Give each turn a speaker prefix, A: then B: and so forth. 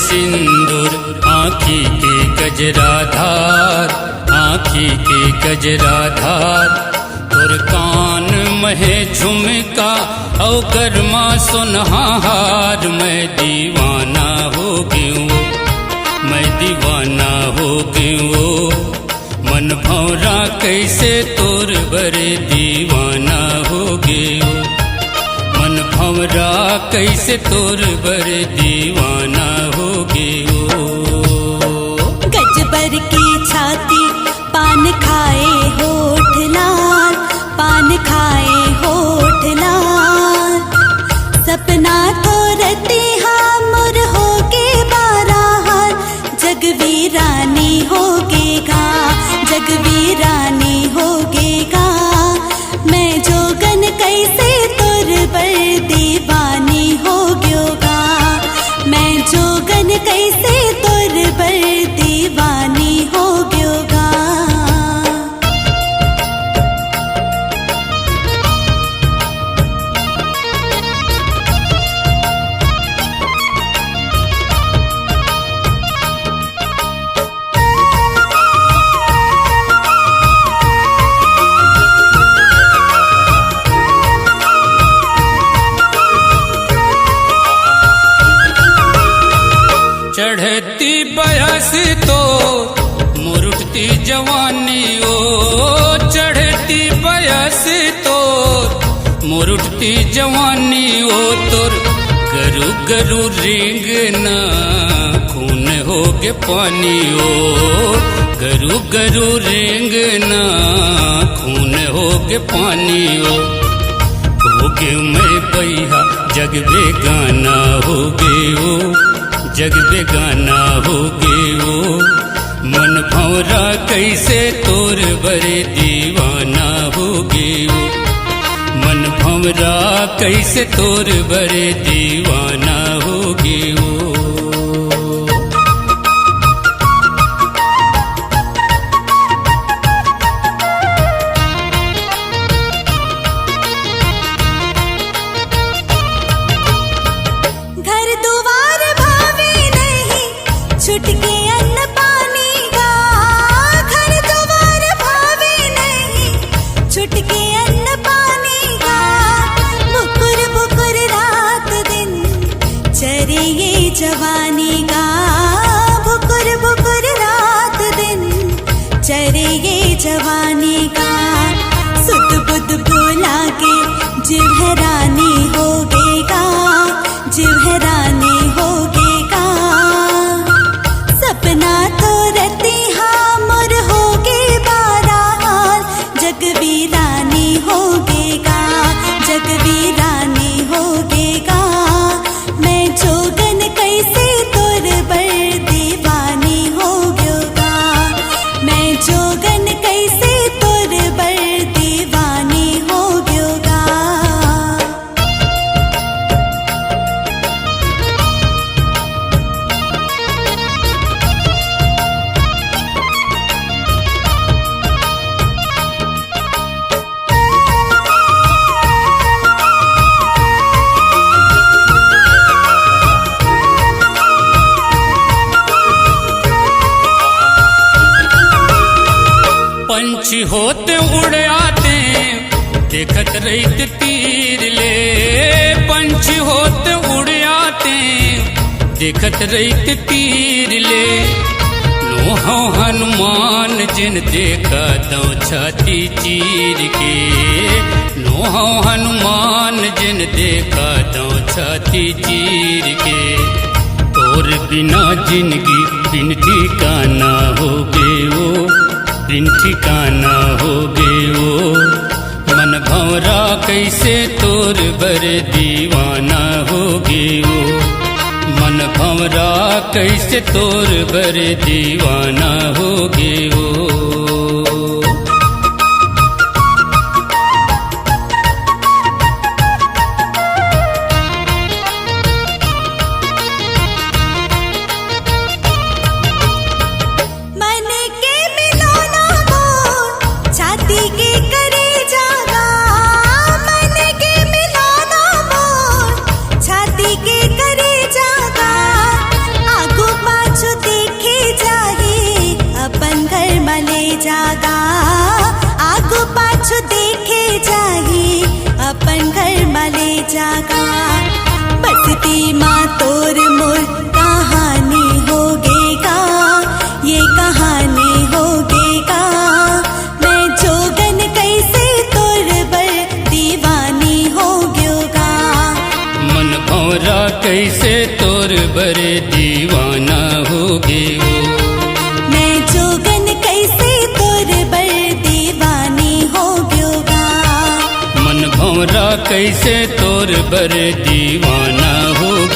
A: सिंदूर आँखी के गजराधार, आँखी के गजराधार। तोर कान महे झुमका औ गरमा सुनहार। मैं दीवाना हो गयो, मैं दीवाना हो गयो। मन भौरा कैसे तोर बरे दीवाना हो गयो। मन भौरा कैसे तोर बरे दीवाना हो गयो।
B: गजबर की छाती पान खाए होठ लाल, पान खाए होठ लाल। सपना तो रते हमर होगे बाराहार। जगवीरानी होगेगा, जगवीरानी होगेगा। मैं जोगन कैसे तोर बर दीवानी हो गयोगा। मैं जोगन कैसे तोर बर दीवानी हो गयोगा।
A: चढ़ती बयस तो मुरुटती जवानी ओ। चढ़ती बयस तो मुरुटती जवानी ओ। तोर गरु गरु रिंगना खून होगे पानी ओ। गरु गरु रिंगना खून होगे पानी ओ। होगे मैं बैहा जग बेगाना हो गयो, जग बेगाना हो गयो। मन भौरा कैसे तोर बरे दीवाना हो गयो। मन भौरा कैसे तोर बरे दीवाना हो गयो।
B: छुट के अन्न पानी का, घर द्वार भावे नहीं। छुट के अन्न पानी का, बुकुर बुकुर रात दिन चरे ये जवानी का। बुकुर बुकुर रात दिन चरे ये जवानी का। सुध बुध भुला के जीव हैरानी हो गएगा, जीव हैरानी हो गएगा। सपना तो रते हमर होगे बाराहार। जगवीरानी होगेगा, जगवीरानी होगेगा। मैं जोगन कैसे तोर बर दीवानी हो गयोगा। मैं जोगन कैसे तोर बर दीवानी हो गयोगा।
A: पंछी होते उड़ आते देखत रहित तीर ले। पंछी होते उड़ आते देखत रहित तीर ले। नोहो हनुमान जिन देखा दो छाती चीर के। नोहो हनुमान जिन देखा दो छाती चीर के। तोर बिना जिंदगी बिन ठिकाना हो गयो, बिन ठिकाना हो गयो। मन भौरा कैसे तोर बर दीवाना हो गयो। मन भौरा कैसे तोर बर दीवाना हो गयो।
B: छाती के करे जागा। आगू अपन घर माले जागा बसती माँ तोर मोर कहानी होगेगा ये कहानी होगेगा मैं जोगन कैसे तोर बर दीवानी हो गयोगा
A: मन भौरा कैसे तोर बर दीवाना होगे वो
B: मैं जोगन कैसे तोर बर दीवानी हो गयोगा
A: मन भौरा कैसे तोर बर दीवाना होगे